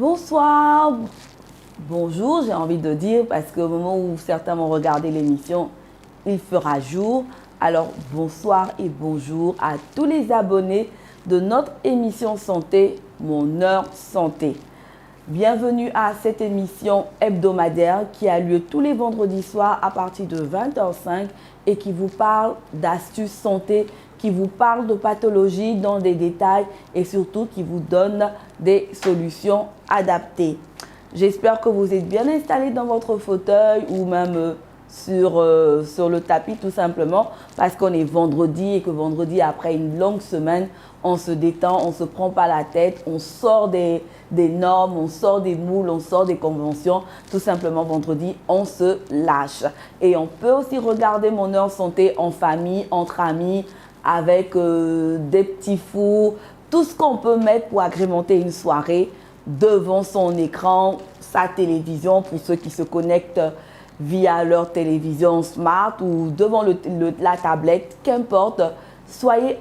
Bonsoir, bonjour, j'ai envie de dire, parce qu'au moment où certains vont regarder l'émission, il fera jour. Alors bonsoir et bonjour à tous les abonnés de notre émission santé, Mon Heure Santé. Bienvenue à cette émission hebdomadaire qui a lieu tous les vendredis soirs à partir de 20h05 et qui vous parle d'astuces santé, qui vous parle de pathologie dans des détails et surtout qui vous donne des solutions adaptées. J'espère que vous êtes bien installés dans votre fauteuil ou même sur le tapis tout simplement parce qu'on est vendredi et que vendredi après une longue semaine, on se détend, on ne se prend pas la tête, on sort des normes, on sort des moules, on sort des conventions. Tout simplement vendredi, on se lâche. Et on peut aussi regarder Mon Heure Santé en famille, entre amis, avec des petits fours, tout ce qu'on peut mettre pour agrémenter une soirée devant son écran, sa télévision pour ceux qui se connectent via leur télévision smart ou devant la tablette, qu'importe. Soyez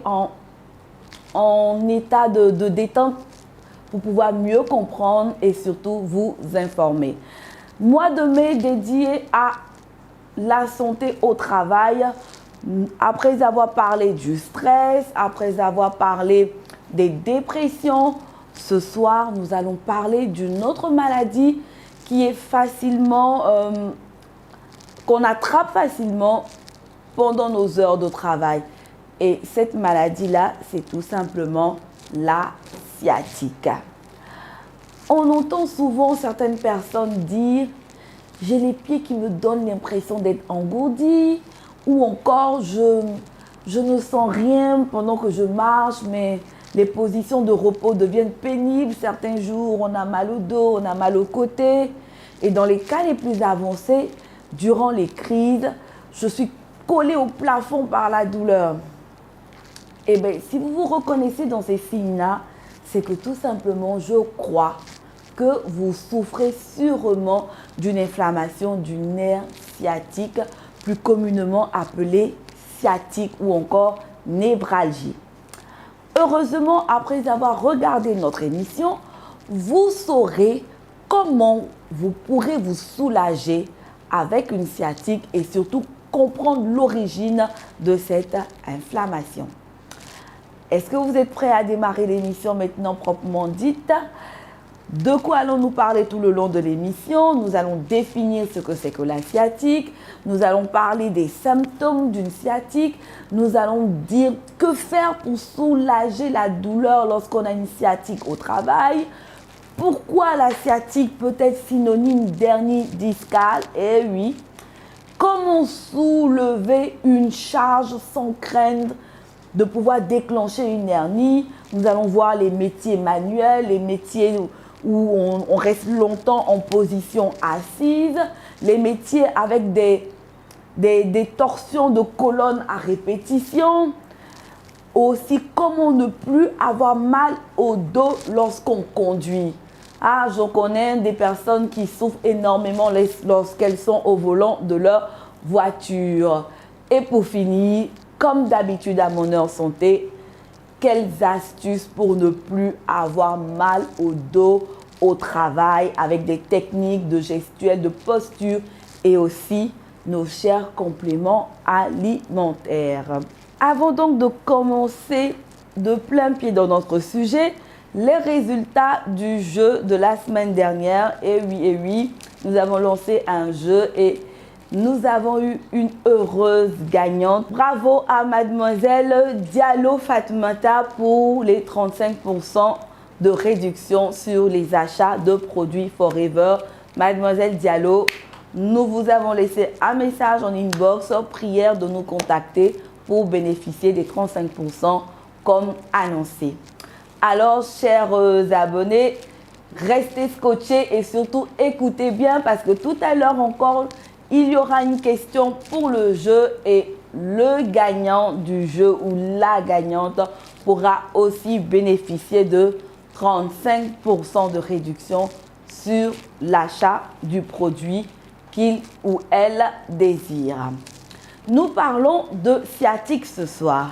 en état de détente pour pouvoir mieux comprendre et surtout vous informer. Mois de mai dédié à la santé au travail. Après avoir parlé du stress, après avoir parlé des dépressions, ce soir, nous allons parler d'une autre maladie qui est facilement, qu'on attrape facilement pendant nos heures de travail. Et cette maladie-là, c'est tout simplement la sciatique. On entend souvent certaines personnes dire « j'ai les pieds qui me donnent l'impression d'être engourdis » ou encore je ne sens rien pendant que je marche, mais les positions de repos deviennent pénibles. Certains jours, on a mal au dos, on a mal au côté. Et dans les cas les plus avancés, durant les crises, je suis collée au plafond par la douleur. Eh bien, si vous vous reconnaissez dans ces signes-là, c'est que tout simplement, je crois que vous souffrez sûrement d'une inflammation du nerf sciatique, plus communément appelée sciatique ou encore névralgie. Heureusement, après avoir regardé notre émission, vous saurez comment vous pourrez vous soulager avec une sciatique et surtout comprendre l'origine de cette inflammation. Est-ce que vous êtes prêts à démarrer l'émission maintenant proprement dite? De quoi allons-nous parler tout le long de l'émission? Nous allons définir ce que c'est que la sciatique. Nous allons parler des symptômes d'une sciatique. Nous allons dire que faire pour soulager la douleur lorsqu'on a une sciatique au travail. Pourquoi la sciatique peut être synonyme d'hernie discale? Eh oui. Comment soulever une charge sans craindre de pouvoir déclencher une hernie? Nous allons voir les métiers manuels, les métiers où on reste longtemps en position assise, les métiers avec des torsions de colonne à répétition. Aussi, comment ne plus avoir mal au dos lorsqu'on conduit. Ah, je connais des personnes qui souffrent énormément lorsqu'elles sont au volant de leur voiture. Et pour finir, comme d'habitude à Mon Heure Santé, quelles astuces pour ne plus avoir mal au dos au travail avec des techniques de gestuelle, de posture et aussi nos chers compléments alimentaires. Avant donc de commencer de plein pied dans notre sujet, les résultats du jeu de la semaine dernière. Et oui, nous avons lancé un jeu et nous avons eu une heureuse gagnante. Bravo à mademoiselle Diallo Fatmata pour les 35% de réduction sur les achats de produits Forever. Mademoiselle Diallo, nous vous avons laissé un message en inbox, prière de nous contacter pour bénéficier des 35% comme annoncé. Alors, chers abonnés, restez scotchés et surtout écoutez bien parce que tout à l'heure encore, il y aura une question pour le jeu et le gagnant du jeu ou la gagnante pourra aussi bénéficier de 35% de réduction sur l'achat du produit qu'il ou elle désire. Nous parlons de sciatique ce soir.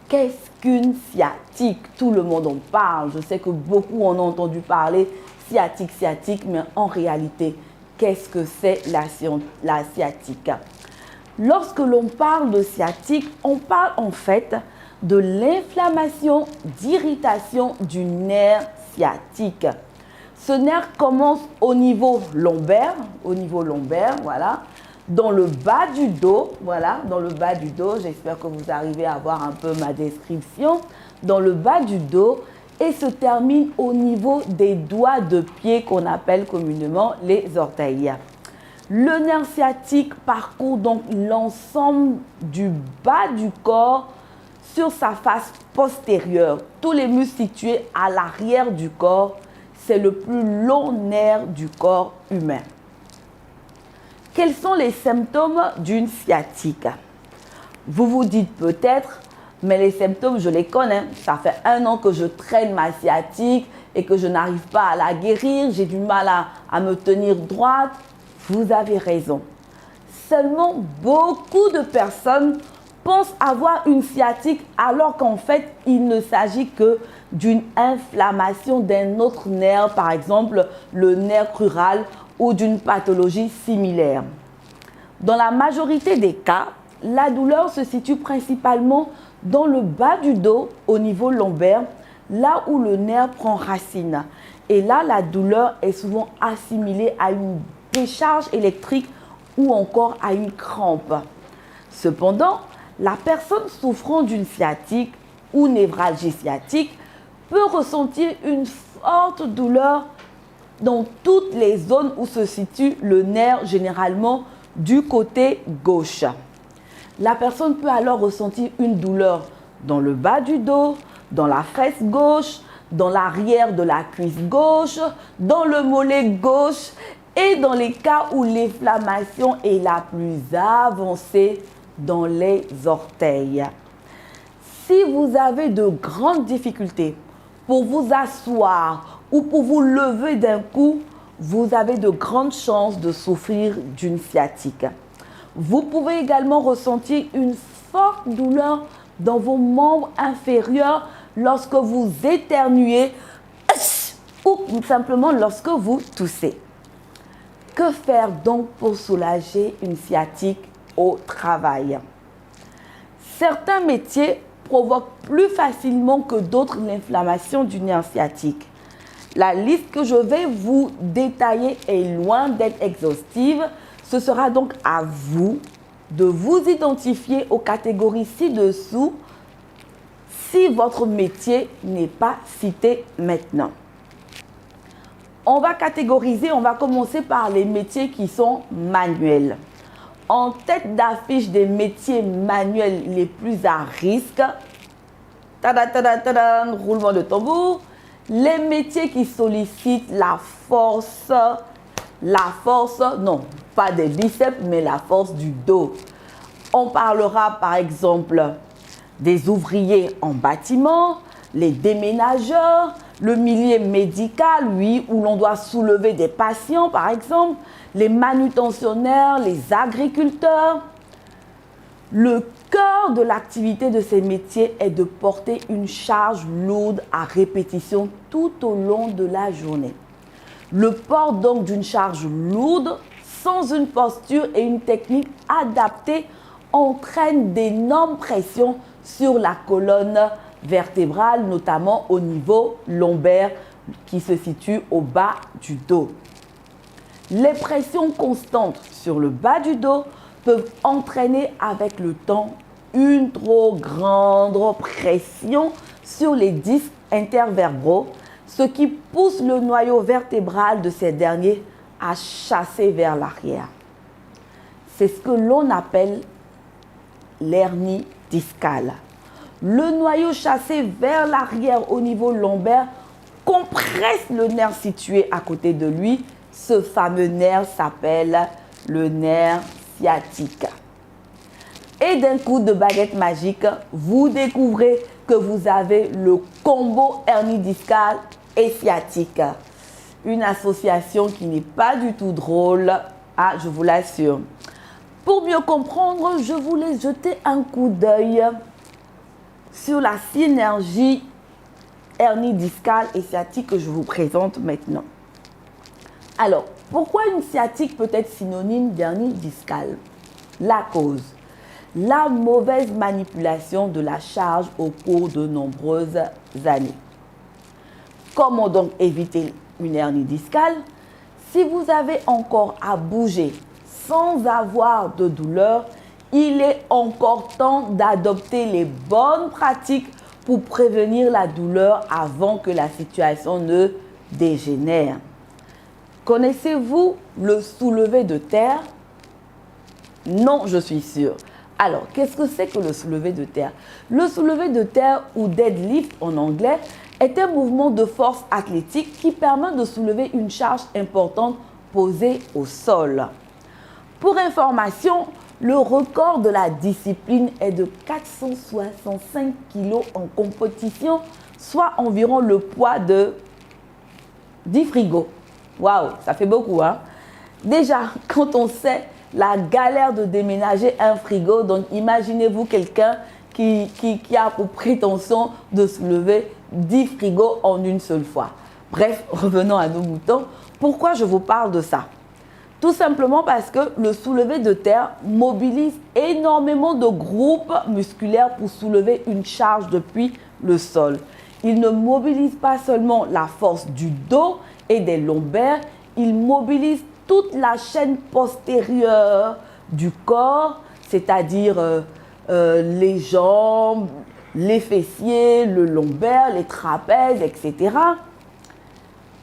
Qu'est-ce qu'une sciatique? Tout le monde en parle. Je sais que beaucoup en ont entendu parler. sciatique, mais en réalité, qu'est-ce que c'est la sciatique? Lorsque l'on parle de sciatique, on parle en fait de l'inflammation, d'irritation du nerf sciatique. Ce nerf commence au niveau lombaire, voilà, dans le bas du dos, voilà, dans le bas du dos, j'espère que vous arrivez à voir un peu ma description, dans le bas du dos, et se termine au niveau des doigts de pied qu'on appelle communément les orteils. Le nerf sciatique parcourt donc l'ensemble du bas du corps sur sa face postérieure. Tous les muscles situés à l'arrière du corps, c'est le plus long nerf du corps humain. Quels sont les symptômes d'une sciatique? Vous vous dites peut-être, mais les symptômes, je les connais. Ça fait 1 an que je traîne ma sciatique et que je n'arrive pas à la guérir. J'ai du mal à me tenir droite. Vous avez raison. Seulement, beaucoup de personnes pensent avoir une sciatique alors qu'en fait, il ne s'agit que d'une inflammation d'un autre nerf, par exemple le nerf crural ou d'une pathologie similaire. Dans la majorité des cas, la douleur se situe principalement dans le bas du dos, au niveau lombaire, là où le nerf prend racine. Et là, la douleur est souvent assimilée à une décharge électrique ou encore à une crampe. Cependant, la personne souffrant d'une sciatique ou névralgie sciatique peut ressentir une forte douleur dans toutes les zones où se situe le nerf, généralement du côté gauche. La personne peut alors ressentir une douleur dans le bas du dos, dans la fesse gauche, dans l'arrière de la cuisse gauche, dans le mollet gauche et dans les cas où l'inflammation est la plus avancée, dans les orteils. Si vous avez de grandes difficultés pour vous asseoir ou pour vous lever d'un coup, vous avez de grandes chances de souffrir d'une sciatique. Vous pouvez également ressentir une forte douleur dans vos membres inférieurs lorsque vous éternuez ou simplement lorsque vous toussez. Que faire donc pour soulager une sciatique au travail? Certains métiers provoquent plus facilement que d'autres l'inflammation du nerf sciatique. La liste que je vais vous détailler est loin d'être exhaustive. Ce sera donc à vous de vous identifier aux catégories ci-dessous si votre métier n'est pas cité maintenant. On va catégoriser, on va commencer par les métiers qui sont manuels. En tête d'affiche des métiers manuels les plus à risque, roulement de tambour, les métiers qui sollicitent la force, non, pas des biceps, mais la force du dos. On parlera par exemple des ouvriers en bâtiment, les déménageurs, le milieu médical, oui, où l'on doit soulever des patients par exemple, les manutentionnaires, les agriculteurs. Le cœur de l'activité de ces métiers est de porter une charge lourde à répétition tout au long de la journée. Le port donc d'une charge lourde, sans une posture et une technique adaptée, entraîne d'énormes pressions sur la colonne vertébrale, notamment au niveau lombaire qui se situe au bas du dos. Les pressions constantes sur le bas du dos peuvent entraîner avec le temps une trop grande pression sur les disques intervertébraux, ce qui pousse le noyau vertébral de ces derniers à chasser vers l'arrière. C'est ce que l'on appelle l'hernie discale. Le noyau chassé vers l'arrière au niveau lombaire compresse le nerf situé à côté de lui. Ce fameux nerf s'appelle le nerf sciatique. Et d'un coup de baguette magique, vous découvrez que vous avez le combo hernie discale et sciatique. Une association qui n'est pas du tout drôle, je vous l'assure. Pour mieux comprendre, je voulais jeter un coup d'œil sur la synergie hernie discale et sciatique que je vous présente maintenant. Alors, pourquoi une sciatique peut être synonyme d'hernie discale? La cause, la mauvaise manipulation de la charge au cours de nombreuses années. Comment donc éviter une hernie discale? Si vous avez encore à bouger sans avoir de douleur, il est encore temps d'adopter les bonnes pratiques pour prévenir la douleur avant que la situation ne dégénère. Connaissez-vous le soulevé de terre? Non, je suis sûre. Alors, qu'est-ce que c'est que le soulevé de terre? Le soulevé de terre, ou deadlift en anglais, est un mouvement de force athlétique qui permet de soulever une charge importante posée au sol. Pour information, le record de la discipline est de 465 kg en compétition, soit environ le poids de 10 frigos. Waouh, ça fait beaucoup, hein? Déjà, quand on sait la galère de déménager un frigo, donc imaginez-vous quelqu'un qui a pour prétention de soulever 10 frigos en une seule fois. Bref, revenons à nos moutons. Pourquoi je vous parle de ça? Tout simplement parce que le soulevé de terre mobilise énormément de groupes musculaires pour soulever une charge depuis le sol. Il ne mobilise pas seulement la force du dos et des lombaires, il mobilise toute la chaîne postérieure du corps, c'est-à-dire les jambes, les fessiers, le lombaire, les trapèzes, etc.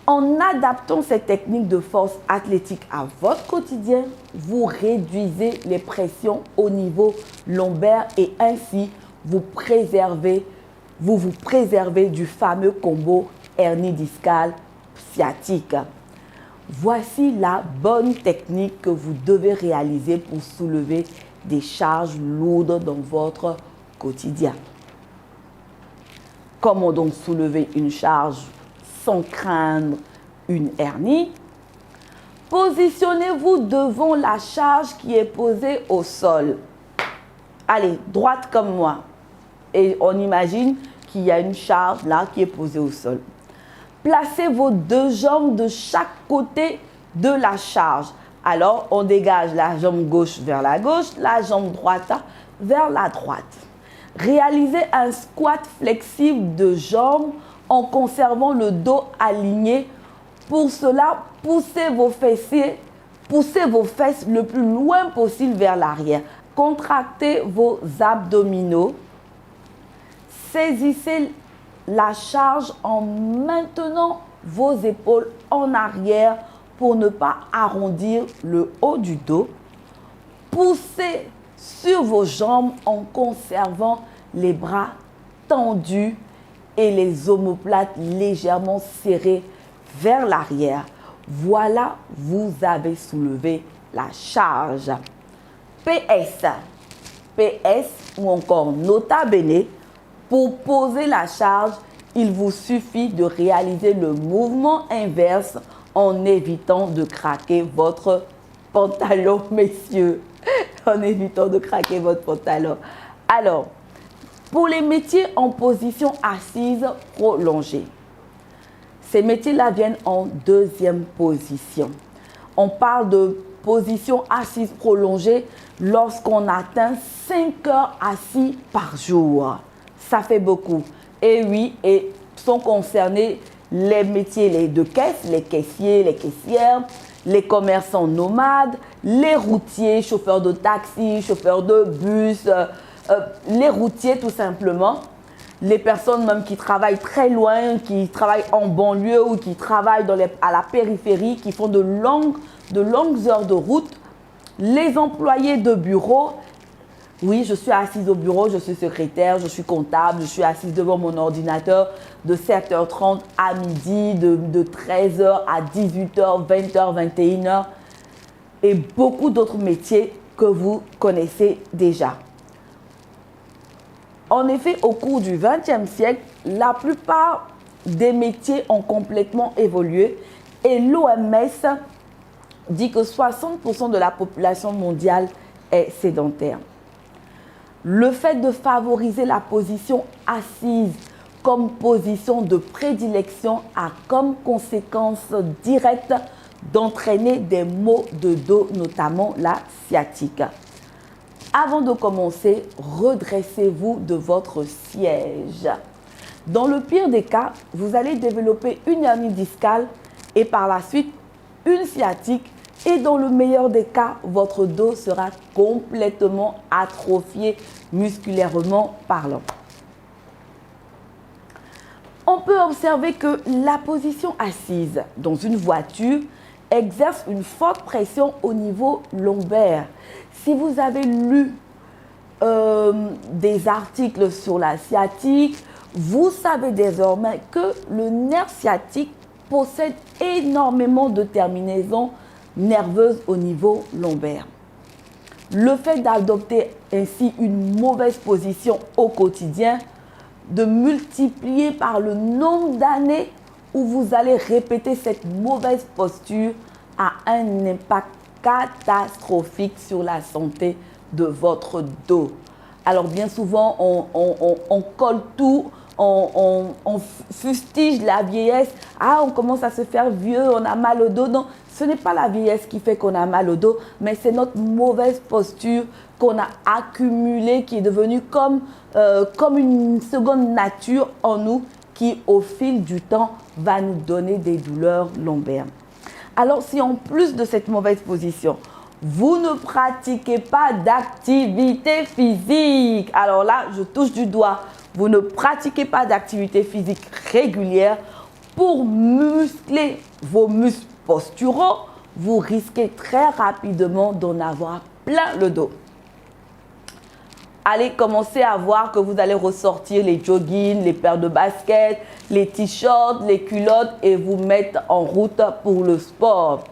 En adaptant cette technique de force athlétique à votre quotidien, vous réduisez les pressions au niveau lombaire et ainsi vous vous préservez du fameux combo hernie discale sciatique. Voici la bonne technique que vous devez réaliser pour soulever des charges lourdes dans votre quotidien. Comment donc soulever une charge sans craindre une hernie? Positionnez-vous devant la charge qui est posée au sol. Allez, droite comme moi. Et on imagine qu'il y a une charge là qui est posée au sol. Placez vos deux jambes de chaque côté de la charge. Alors, on dégage la jambe gauche vers la gauche, la jambe droite vers la droite. Réalisez un squat flexible de jambes en conservant le dos aligné. Pour cela, poussez vos fesses le plus loin possible vers l'arrière. Contractez vos abdominaux. Saisissez la charge en maintenant vos épaules en arrière pour ne pas arrondir le haut du dos. Poussez sur vos jambes en conservant les bras tendus et les omoplates légèrement serrées vers l'arrière. Voilà, vous avez soulevé la charge. PS ou encore nota bene, pour poser la charge, il vous suffit de réaliser le mouvement inverse en évitant de craquer votre pantalon, messieurs. En évitant de craquer votre pantalon. Alors, pour les métiers en position assise prolongée, ces métiers-là viennent en deuxième position. On parle de position assise prolongée lorsqu'on atteint 5 heures assis par jour. Ça fait beaucoup. Et oui, et sont concernés les métiers de caisse, les caissiers, les caissières, les commerçants nomades, les routiers, chauffeurs de taxi, chauffeurs de bus, les routiers tout simplement, les personnes même qui travaillent très loin, qui travaillent en banlieue ou qui travaillent à la périphérie, qui font de longues heures de route, les employés de bureau. Oui, je suis assise au bureau, je suis secrétaire, je suis comptable, je suis assise devant mon ordinateur de 7h30 à midi, de 13h à 18h, 20h, 21h et beaucoup d'autres métiers que vous connaissez déjà. En effet, au cours du XXe siècle, la plupart des métiers ont complètement évolué et l'OMS dit que 60% de la population mondiale est sédentaire. Le fait de favoriser la position assise comme position de prédilection a comme conséquence directe d'entraîner des maux de dos, notamment la sciatique. Avant de commencer, redressez-vous de votre siège. Dans le pire des cas, vous allez développer une hernie discale et par la suite une sciatique. Et dans le meilleur des cas, votre dos sera complètement atrophié musculairement parlant. On peut observer que la position assise dans une voiture exerce une forte pression au niveau lombaire. Si vous avez lu des articles sur la sciatique, vous savez désormais que le nerf sciatique possède énormément de terminaisons nerveuses au niveau lombaire. Le fait d'adopter ainsi une mauvaise position au quotidien, de multiplier par le nombre d'années où vous allez répéter cette mauvaise posture a un impact catastrophique sur la santé de votre dos. Alors bien souvent, on colle tout, on fustige la vieillesse. Ah, on commence à se faire vieux, on a mal au dos. Non, ce n'est pas la vieillesse qui fait qu'on a mal au dos, mais c'est notre mauvaise posture qu'on a accumulée, qui est devenue comme une seconde nature en nous, qui au fil du temps va nous donner des douleurs lombaires. Alors si en plus de cette mauvaise position, vous ne pratiquez pas d'activité physique, alors là, je touche du doigt, vous ne pratiquez pas d'activité physique régulière pour muscler vos muscles posturaux, vous risquez très rapidement d'en avoir plein le dos. Allez commencer à voir que vous allez ressortir les joggings, les paires de baskets, les t-shirts, les culottes et vous mettre en route pour le sport.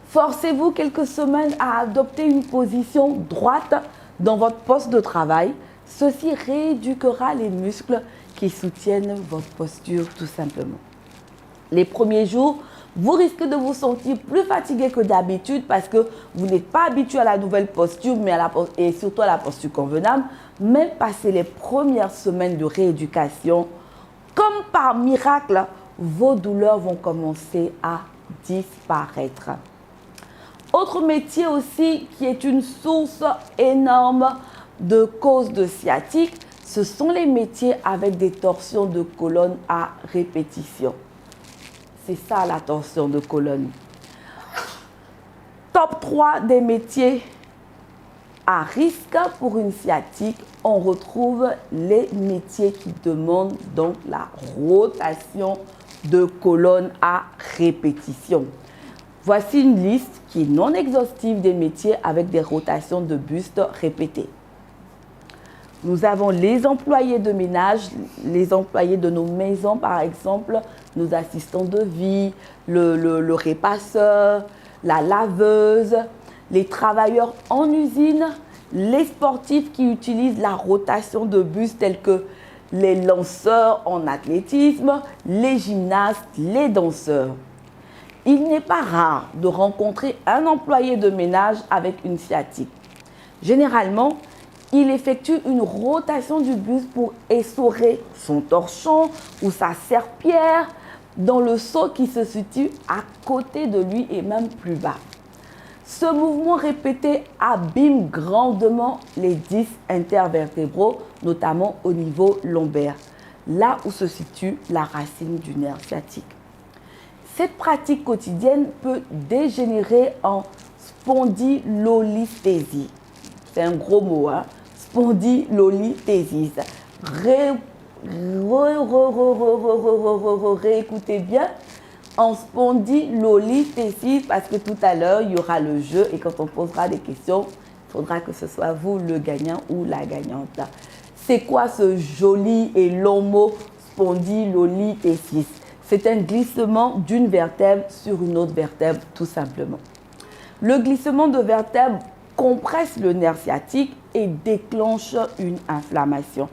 Forcez-vous quelques semaines à adopter une position droite dans votre poste de travail. Ceci rééduquera les muscles qui soutiennent votre posture tout simplement. Les premiers jours, vous risquez de vous sentir plus fatigué que d'habitude parce que vous n'êtes pas habitué à la nouvelle posture et surtout à la posture convenable. Mais passé les premières semaines de rééducation, comme par miracle, vos douleurs vont commencer à disparaître. Autre métier aussi qui est une source énorme de causes de sciatique, ce sont les métiers avec des torsions de colonne à répétition. C'est ça la torsion de colonne. Top 3 des métiers à risque pour une sciatique, on retrouve les métiers qui demandent donc la rotation de colonne à répétition. Voici une liste qui est non exhaustive des métiers avec des rotations de buste répétées. Nous avons les employés de ménage, les employés de nos maisons par exemple, nos assistants de vie, le répasseur, la laveuse, les travailleurs en usine, les sportifs qui utilisent la rotation de buste tels que les lanceurs en athlétisme, les gymnastes, les danseurs. Il n'est pas rare de rencontrer un employé de ménage avec une sciatique. Généralement, il effectue une rotation du buste pour essorer son torchon ou sa serpillière dans le seau qui se situe à côté de lui et même plus bas. Ce mouvement répété abîme grandement les disques intervertébraux, notamment au niveau lombaire, là où se situe la racine du nerf sciatique. Cette pratique quotidienne peut dégénérer en spondylolisthésie. C'est un gros mot, hein? Spondylolisthésie. Réécoutez bien. En spondylolisthésie, parce que tout à l'heure, il y aura le jeu et quand on posera des questions, il faudra que ce soit vous le gagnant ou la gagnante. C'est quoi ce joli et long mot spondylolisthésie? C'est un glissement d'une vertèbre sur une autre vertèbre, tout simplement. Le glissement de vertèbre compresse le nerf sciatique et déclenche une inflammation.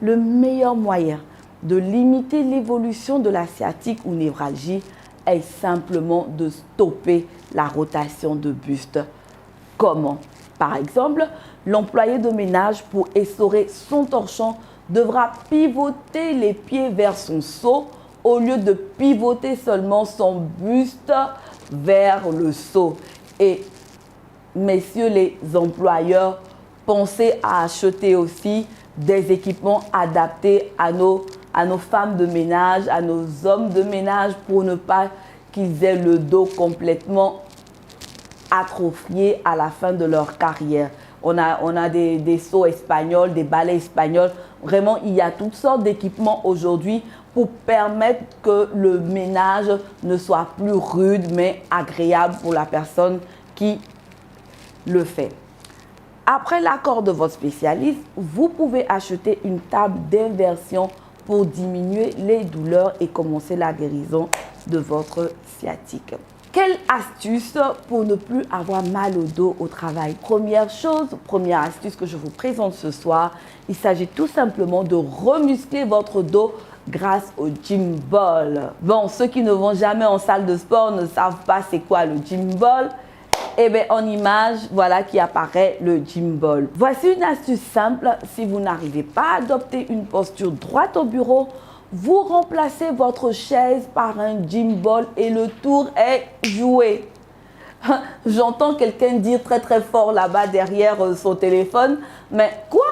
Le meilleur moyen de limiter l'évolution de la sciatique ou névralgie est simplement de stopper la rotation de buste. Comment? Par exemple, l'employé de ménage, pour essorer son torchon, devra pivoter les pieds vers son seau au lieu de pivoter seulement son buste vers le seau. Et messieurs les employeurs, pensez à acheter aussi des équipements adaptés à nos femmes de ménage, à nos hommes de ménage pour ne pas qu'ils aient le dos complètement atrophié à la fin de leur carrière. On a des seaux espagnols, des balais espagnols. Vraiment, il y a toutes sortes d'équipements aujourd'hui pour permettre que le ménage ne soit plus rude, mais agréable pour la personne qui le fait. Après l'accord de votre spécialiste, vous pouvez acheter une table d'inversion pour diminuer les douleurs et commencer la guérison de votre sciatique. Quelle astuce pour ne plus avoir mal au dos au travail? Première astuce que je vous présente ce soir, il s'agit tout simplement de remuscler votre dos grâce au gym ball. Bon, ceux qui ne vont jamais en salle de sport ne savent pas c'est quoi le gym ball. Eh bien, en image, voilà qui apparaît le gym ball. Voici une astuce simple. Si vous n'arrivez pas à adopter une posture droite au bureau, vous remplacez votre chaise par un gym ball et le tour est joué. J'entends quelqu'un dire très très fort là-bas derrière son téléphone, mais quoi?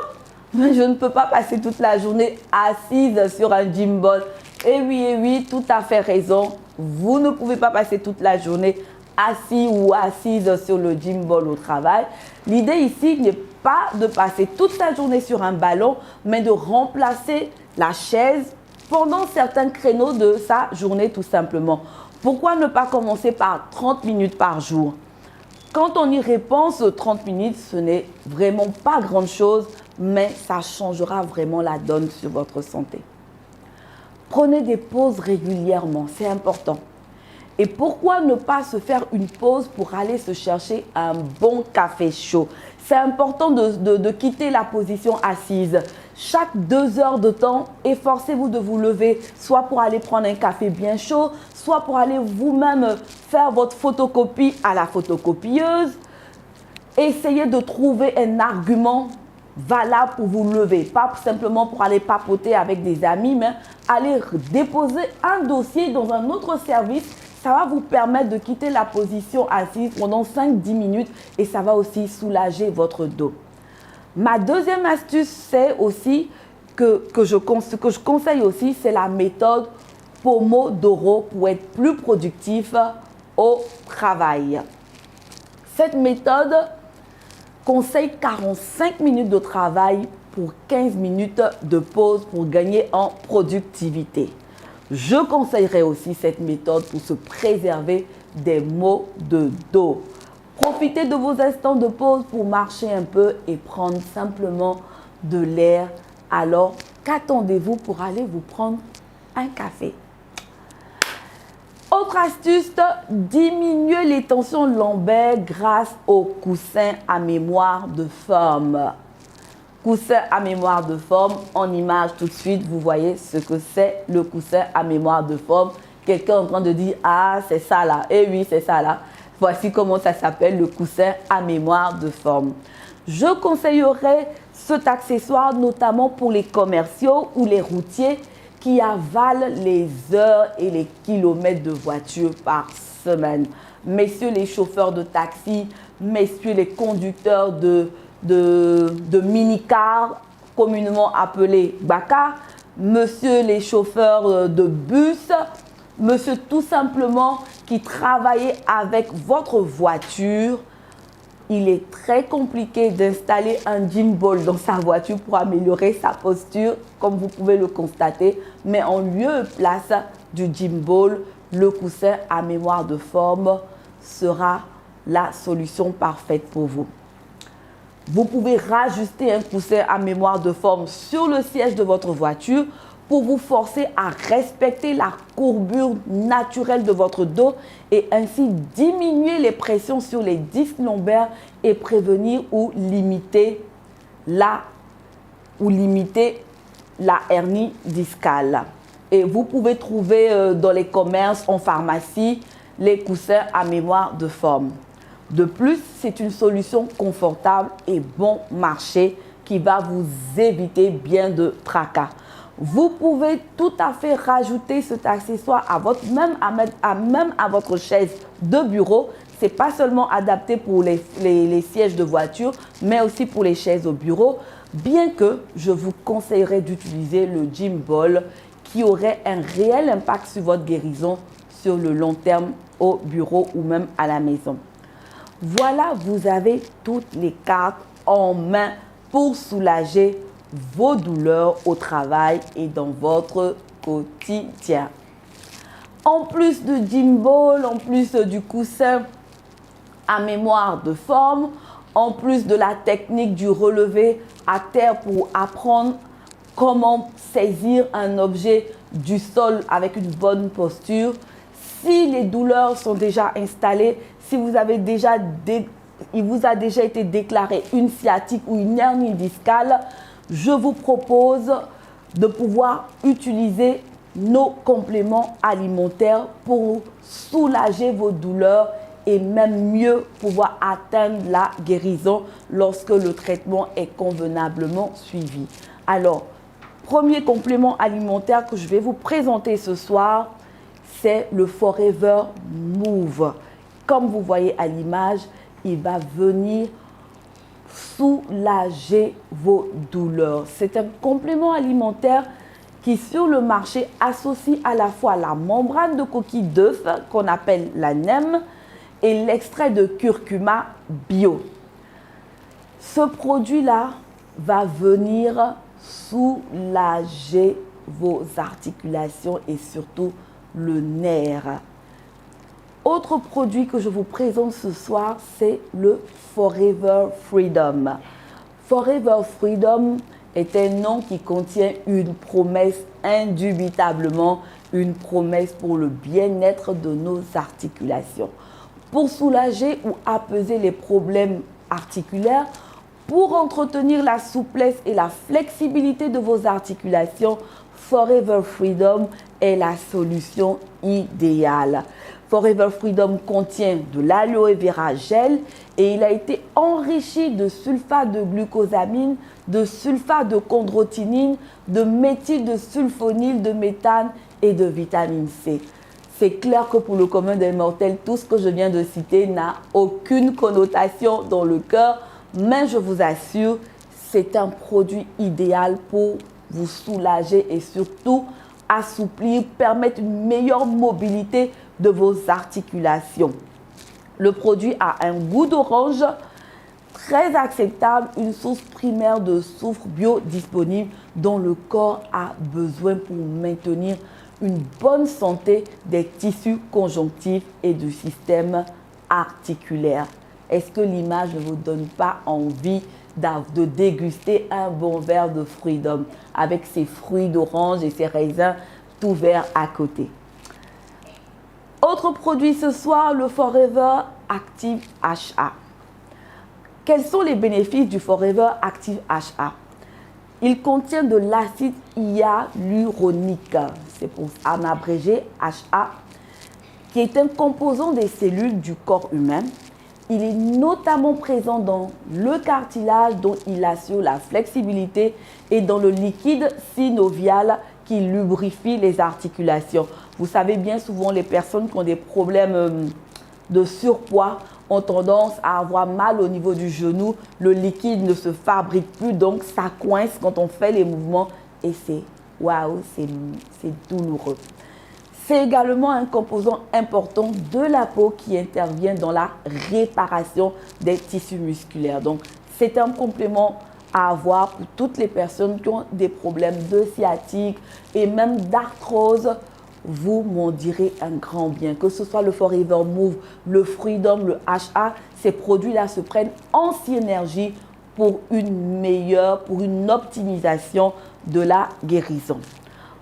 Je ne peux pas passer toute la journée assise sur un gym ball. Eh oui, tout à fait raison. Vous ne pouvez pas passer toute la journée assis ou assise sur le gym ball au travail. L'idée ici n'est pas de passer toute sa journée sur un ballon, mais de remplacer la chaise pendant certains créneaux de sa journée tout simplement. Pourquoi ne pas commencer par 30 minutes par jour? Quand on y repense, 30 minutes, ce n'est vraiment pas grand-chose, mais ça changera vraiment la donne sur votre santé. Prenez des pauses régulièrement, c'est important. Et pourquoi ne pas se faire une pause pour aller se chercher un bon café chaud? C'est important de quitter la position assise. Chaque 2 heures de temps, efforcez-vous de vous lever, soit pour aller prendre un café bien chaud, soit pour aller vous-même faire votre photocopie à la photocopieuse. Essayez de trouver un argument valable pour vous lever, pas simplement pour aller papoter avec des amis, mais aller déposer un dossier dans un autre service. Ça va vous permettre de quitter la position assise pendant 5-10 minutes et ça va aussi soulager votre dos. Ma deuxième astuce, c'est aussi que je conseille aussi, c'est la méthode Pomodoro pour être plus productif au travail. Cette méthode conseille 45 minutes de travail pour 15 minutes de pause pour gagner en productivité. Je conseillerais aussi cette méthode pour se préserver des maux de dos. Profitez de vos instants de pause pour marcher un peu et prendre simplement de l'air. Alors, qu'attendez-vous pour aller vous prendre un café? Autre astuce, diminuer les tensions lombaires grâce au coussin à mémoire de forme. Coussin à mémoire de forme, en image tout de suite, vous voyez ce que c'est le coussin à mémoire de forme. Quelqu'un est en train de dire « Ah, c'est ça là ». Eh oui, c'est ça là. Voici comment ça s'appelle, le coussin à mémoire de forme. Je conseillerais cet accessoire notamment pour les commerciaux ou les routiers qui avalent les heures et les kilomètres de voiture par semaine. Messieurs les chauffeurs de taxi, messieurs les conducteurs de mini-cars, communément appelés baka, monsieur les chauffeurs de bus, monsieur tout simplement qui travaillez avec votre voiture. Il est très compliqué d'installer un gym ball dans sa voiture pour améliorer sa posture, comme vous pouvez le constater. Mais en lieu et place du gym ball, le coussin à mémoire de forme sera la solution parfaite pour vous. Vous pouvez rajuster un coussin à mémoire de forme sur le siège de votre voiture pour vous forcer à respecter la courbure naturelle de votre dos et ainsi diminuer les pressions sur les disques lombaires et prévenir ou limiter la hernie discale. Et vous pouvez trouver dans les commerces, en pharmacie, les coussins à mémoire de forme. De plus, c'est une solution confortable et bon marché qui va vous éviter bien de tracas. Vous pouvez tout à fait rajouter cet accessoire même à votre chaise de bureau. Ce n'est pas seulement adapté pour les sièges de voiture, mais aussi pour les chaises au bureau. Bien que je vous conseillerais d'utiliser le gym ball qui aurait un réel impact sur votre guérison sur le long terme au bureau ou même à la maison. Voilà, vous avez toutes les cartes en main pour soulager vos douleurs au travail et dans votre quotidien. En plus de gym ball, en plus du coussin à mémoire de forme, en plus de la technique du relevé à terre pour apprendre comment saisir un objet du sol avec une bonne posture, si les douleurs sont déjà installées, si vous avez il vous a déjà été déclaré une sciatique ou une hernie discale, je vous propose de pouvoir utiliser nos compléments alimentaires pour soulager vos douleurs et même mieux pouvoir atteindre la guérison lorsque le traitement est convenablement suivi. Alors, premier complément alimentaire que je vais vous présenter ce soir, c'est le Forever Move. Comme vous voyez à l'image, il va venir soulager vos douleurs. C'est un complément alimentaire qui, sur le marché, associe à la fois la membrane de coquille d'œuf, qu'on appelle la NEM, et l'extrait de curcuma bio. Ce produit-là va venir soulager vos articulations et surtout le nerf. Autre produit que je vous présente ce soir, c'est le Forever Freedom. Forever Freedom est un nom qui contient une promesse, indubitablement une promesse pour le bien-être de nos articulations. Pour soulager ou apaiser les problèmes articulaires, pour entretenir la souplesse et la flexibilité de vos articulations, Forever Freedom est la solution idéale. Forever Freedom contient de l'aloe vera gel et il a été enrichi de sulfate de glucosamine, de sulfate de chondroïtine, de méthyle de sulfonyle de méthane et de vitamine C. C'est clair que pour le commun des mortels, tout ce que je viens de citer n'a aucune connotation dans le cœur, mais je vous assure, c'est un produit idéal pour vous soulager et surtout assouplir, permettre une meilleure mobilité de vos articulations. Le produit a un goût d'orange très acceptable, une source primaire de soufre bio disponible dont le corps a besoin pour maintenir une bonne santé des tissus conjonctifs et du système articulaire. Est-ce que l'image ne vous donne pas envie de déguster un bon verre de Freedom avec ses fruits d'orange et ses raisins tout verts à côté? Autre produit ce soir, le Forever Active HA. Quels sont les bénéfices du Forever Active HA? Il contient de l'acide hyaluronique, c'est pour en abrégé HA, qui est un composant des cellules du corps humain. Il est notamment présent dans le cartilage dont il assure la flexibilité et dans le liquide synovial qui lubrifie les articulations. Vous savez bien souvent les personnes qui ont des problèmes de surpoids ont tendance à avoir mal au niveau du genou. Le liquide ne se fabrique plus, donc ça coince quand on fait les mouvements et c'est waouh, c'est douloureux. C'est également un composant important de la peau qui intervient dans la réparation des tissus musculaires. Donc, c'est un complément à avoir pour toutes les personnes qui ont des problèmes de sciatique et même d'arthrose. Vous m'en direz un grand bien. Que ce soit le Forever Move, le Freedom, le HA, ces produits-là se prennent en synergie pour une optimisation de la guérison.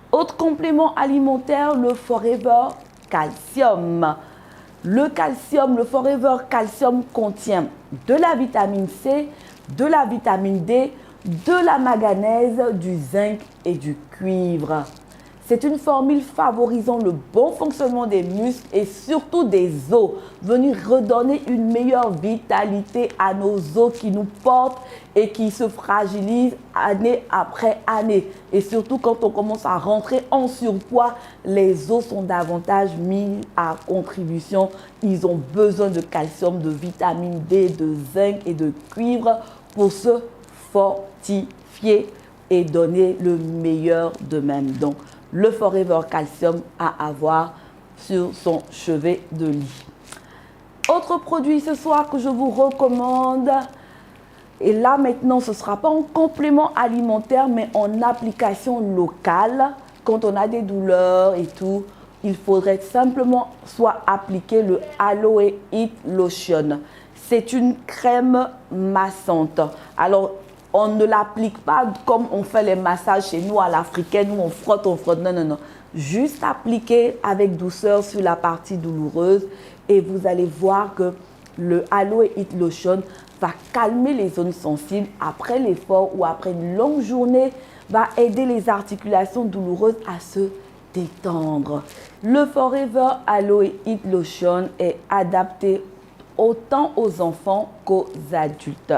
Autre complément alimentaire, le Forever Calcium. Le Forever Calcium contient de la vitamine C, de la vitamine D, de la manganèse, du zinc et du cuivre. C'est une formule favorisant le bon fonctionnement des muscles et surtout des os, venue redonner une meilleure vitalité à nos os qui nous portent et qui se fragilisent année après année. Et surtout quand on commence à rentrer en surpoids, les os sont davantage mis à contribution. Ils ont besoin de calcium, de vitamine D, de zinc et de cuivre pour se fortifier et donner le meilleur d'eux-mêmes. Donc, le Forever Calcium à avoir sur son chevet de lit. Autre produit ce soir que je vous recommande, et là maintenant ce ne sera pas en complément alimentaire mais en application locale. Quand on a des douleurs et tout, il faudrait simplement soit appliquer le Aloe Heat Lotion. C'est une crème massante. Alors, on ne l'applique pas comme on fait les massages chez nous à l'africaine où on frotte. Non, non, non. Juste appliquer avec douceur sur la partie douloureuse et vous allez voir que le Aloe Heat Lotion va calmer les zones sensibles après l'effort ou après une longue journée, va aider les articulations douloureuses à se détendre. Le Forever Aloe Heat Lotion est adapté autant aux enfants qu'aux adultes.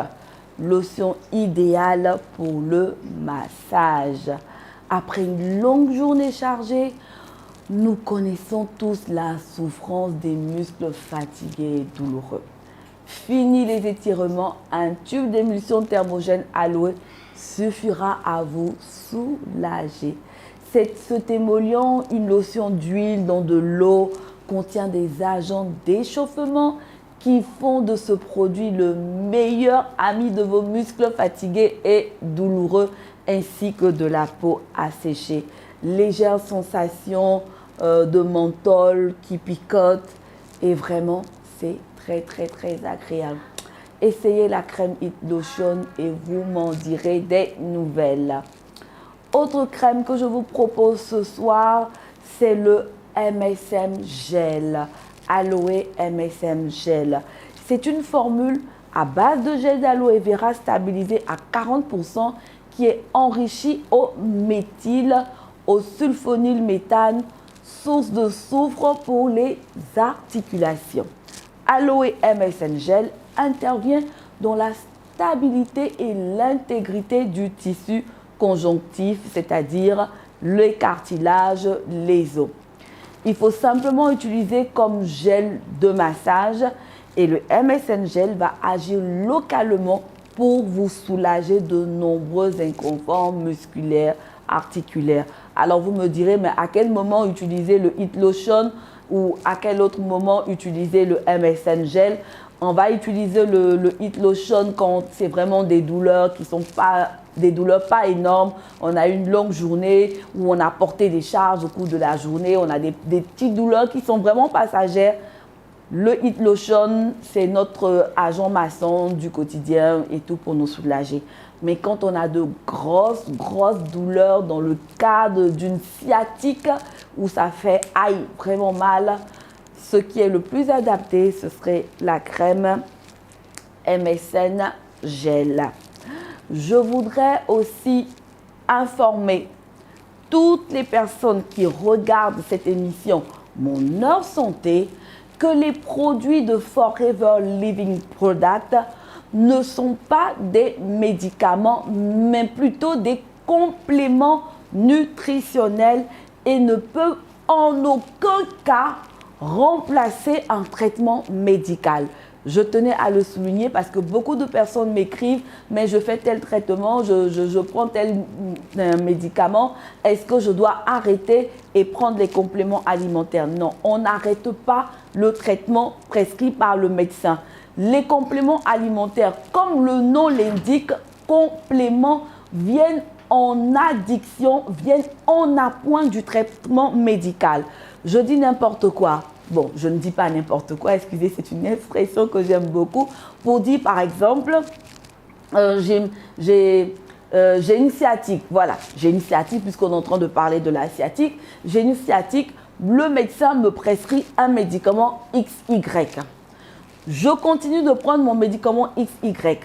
Lotion idéale pour le massage. Après une longue journée chargée, nous connaissons tous la souffrance des muscles fatigués et douloureux. Fini les étirements, un tube d'émulsion thermogène aloe suffira à vous soulager. Cet émollient, une lotion d'huile dans de l'eau, contient des agents d'échauffement qui font de ce produit le meilleur ami de vos muscles fatigués et douloureux, ainsi que de la peau asséchée. Légère sensation de menthol qui picote et vraiment c'est très agréable. Essayez la crème Heat Lotion et vous m'en direz des nouvelles. Autre crème que je vous propose ce soir, c'est le MSM Gel. Aloe MSM Gel. C'est une formule à base de gel d'aloe vera stabilisé à 40% qui est enrichi au méthyle, au sulfonylméthane, source de soufre pour les articulations. Aloe MSM Gel intervient dans la stabilité et l'intégrité du tissu conjonctif, c'est-à-dire les cartilages, les os. Il faut simplement utiliser comme gel de massage et le MSM Gel va agir localement pour vous soulager de nombreux inconforts musculaires, articulaires. Alors vous me direz, mais à quel moment utiliser le Heat Lotion ou à quel autre moment utiliser le MSM Gel? On va utiliser le Heat Lotion quand c'est vraiment des douleurs qui sont pas énormes. On a une longue journée où on a porté des charges au cours de la journée. On a des petites douleurs qui sont vraiment passagères. Le Heat Lotion, c'est notre agent massant du quotidien et tout pour nous soulager. Mais quand on a de grosses douleurs dans le cadre d'une sciatique où ça fait vraiment mal, ce qui est le plus adapté, ce serait la crème MSM Gel. Je voudrais aussi informer toutes les personnes qui regardent cette émission, Mon Heure Santé, que les produits de Forever Living Product ne sont pas des médicaments, mais plutôt des compléments nutritionnels et ne peuvent en aucun cas remplacer un traitement médical. Je tenais à le souligner parce que beaucoup de personnes m'écrivent, mais je fais tel traitement, je prends tel médicament, est-ce que je dois arrêter et prendre les compléments alimentaires? Non, on n'arrête pas le traitement prescrit par le médecin. Les compléments alimentaires, comme le nom l'indique, compléments viennent en addiction, viennent en appoint du traitement médical. Je dis n'importe quoi. Bon, je ne dis pas n'importe quoi, excusez, c'est une expression que j'aime beaucoup. Pour dire, par exemple, j'ai une sciatique. Voilà, j'ai une sciatique, puisqu'on est en train de parler de la sciatique. J'ai une sciatique, le médecin me prescrit un médicament XY. Je continue de prendre mon médicament XY.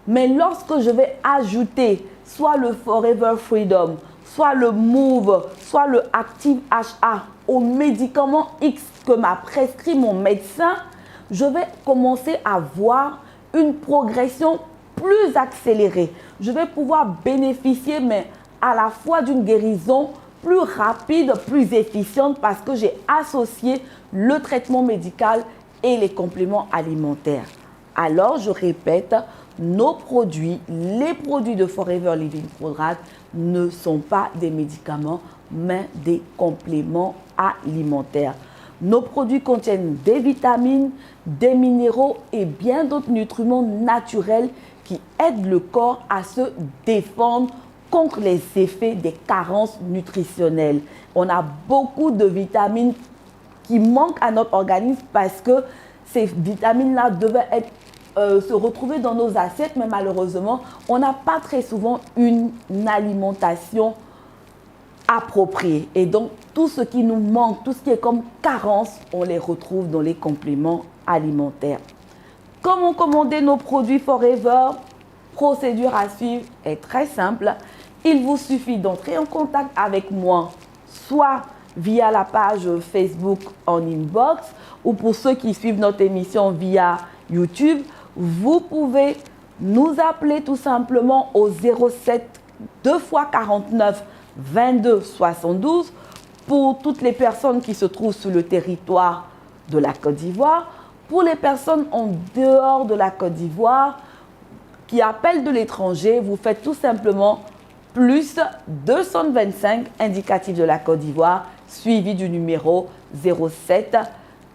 Mais lorsque je vais ajouter soit le Forever Freedom, soit le Move, soit le Active HA au médicament X que m'a prescrit mon médecin, je vais commencer à voir une progression plus accélérée. Je vais pouvoir bénéficier, mais à la fois d'une guérison plus rapide, plus efficiente parce que j'ai associé le traitement médical et les compléments alimentaires. Alors, je répète, nos produits, les produits de Forever Living Product ne sont pas des médicaments, mais des compléments alimentaires. Nos produits contiennent des vitamines, des minéraux et bien d'autres nutriments naturels qui aident le corps à se défendre contre les effets des carences nutritionnelles. On a beaucoup de vitamines qui manquent à notre organisme parce que ces vitamines-là devaient se retrouver dans nos assiettes, mais malheureusement, on n'a pas très souvent une alimentation appropriée. Et donc, tout ce qui nous manque, tout ce qui est comme carence, on les retrouve dans les compléments alimentaires. Comment commander nos produits Forever? Procédure à suivre est très simple. Il vous suffit d'entrer en contact avec moi, soit via la page Facebook en inbox, ou pour ceux qui suivent notre émission via YouTube, vous pouvez nous appeler tout simplement au 07 2 x 49 22 72 pour toutes les personnes qui se trouvent sur le territoire de la Côte d'Ivoire. Pour les personnes en dehors de la Côte d'Ivoire qui appellent de l'étranger, vous faites tout simplement plus 225 indicatif de la Côte d'Ivoire suivi du numéro 07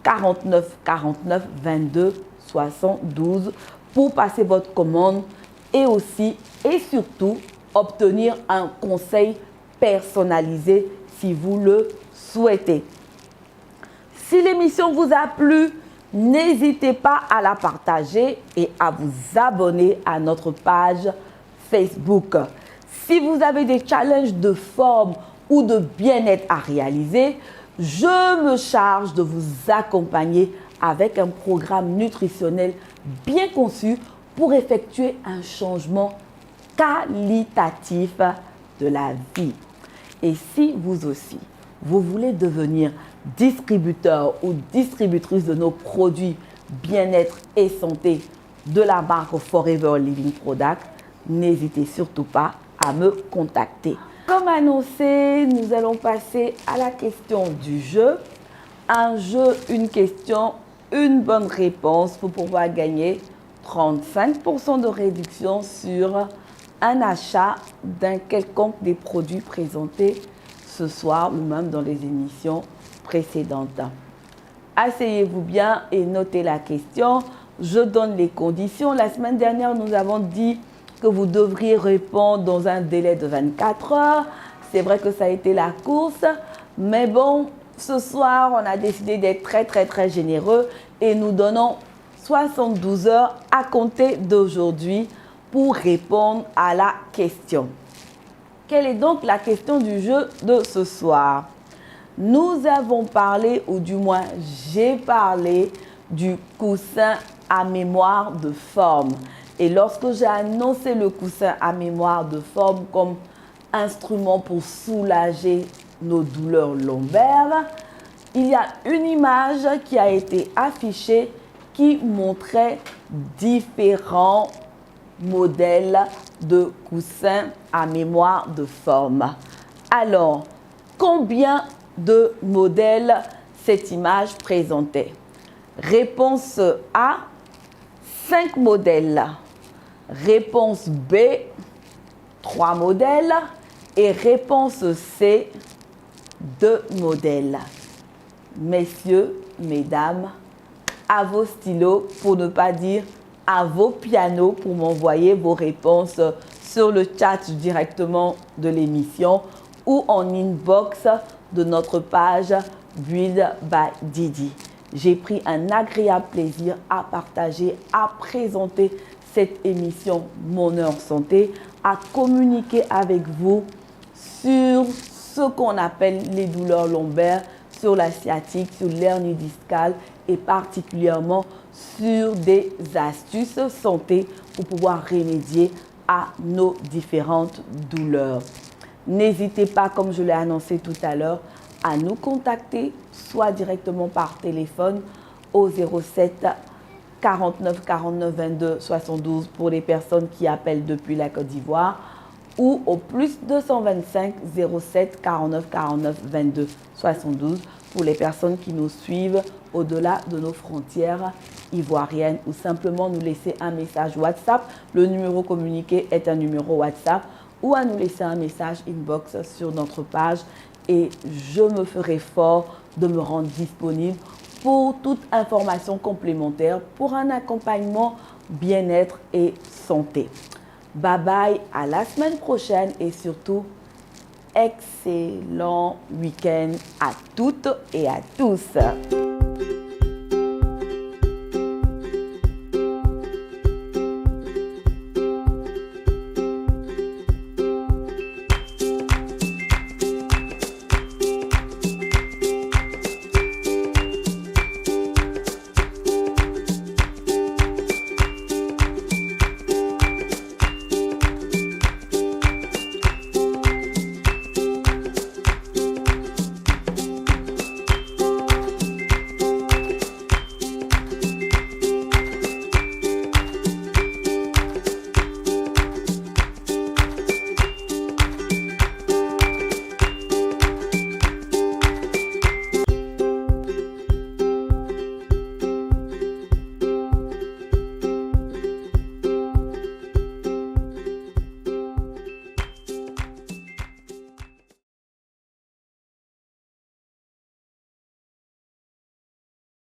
49 49 22 72 pour passer votre commande et aussi et surtout obtenir un conseil personnalisé si vous le souhaitez. Si l'émission vous a plu, n'hésitez pas à la partager et à vous abonner à notre page Facebook. Si vous avez des challenges de forme ou de bien-être à réaliser, je me charge de vous accompagner avec un programme nutritionnel bien conçu pour effectuer un changement qualitatif de la vie. Et si vous aussi, vous voulez devenir distributeur ou distributrice de nos produits bien-être et santé de la marque Forever Living Product, n'hésitez surtout pas à me contacter. Comme annoncé, nous allons passer à la question du jeu. Un jeu, une question, une bonne réponse pour pouvoir gagner 35% de réduction sur un achat d'un quelconque des produits présentés ce soir ou même dans les émissions précédentes. Asseyez-vous bien et notez la question. Je donne les conditions. La semaine dernière, nous avons dit que vous devriez répondre dans un délai de 24 heures. C'est vrai que ça a été la course, mais bon, ce soir, on a décidé d'être très généreux et nous donnons 72 heures à compter d'aujourd'hui pour répondre à la question. Quelle est donc la question du jeu de ce soir? Nous avons parlé, ou du moins j'ai parlé, du coussin à mémoire de forme. Et lorsque j'ai annoncé le coussin à mémoire de forme comme instrument pour soulager nos douleurs lombaires, il y a une image qui a été affichée qui montrait différents modèles de coussins à mémoire de forme. Alors, combien de modèles cette image présentait? Réponse A, 5 modèles. Réponse B, 3 modèles. Et réponse C, 2 modèles. Messieurs, mesdames, à vos stylos, pour ne pas dire à vos pianos, pour m'envoyer vos réponses sur le chat directement de l'émission ou en inbox de notre page Build by Didi. J'ai pris un agréable plaisir à partager, à présenter cette émission Mon Heure Santé, à communiquer avec vous sur ce qu'on appelle les douleurs lombaires, sur la sciatique, sur l'hernie discale et particulièrement sur des astuces santé pour pouvoir remédier à nos différentes douleurs. N'hésitez pas, comme je l'ai annoncé tout à l'heure, à nous contacter, soit directement par téléphone au 07 49 49 22 72 pour les personnes qui appellent depuis la Côte d'Ivoire ou au plus 225 07 49 49 22 72 pour les personnes qui nous suivent au-delà de nos frontières ivoiriennes ou simplement nous laisser un message WhatsApp. Le numéro communiqué est un numéro WhatsApp ou à nous laisser un message inbox sur notre page et je me ferai fort de me rendre disponible pour toute information complémentaire pour un accompagnement bien-être et santé. Bye bye, à la semaine prochaine et surtout, excellent week-end à toutes et à tous.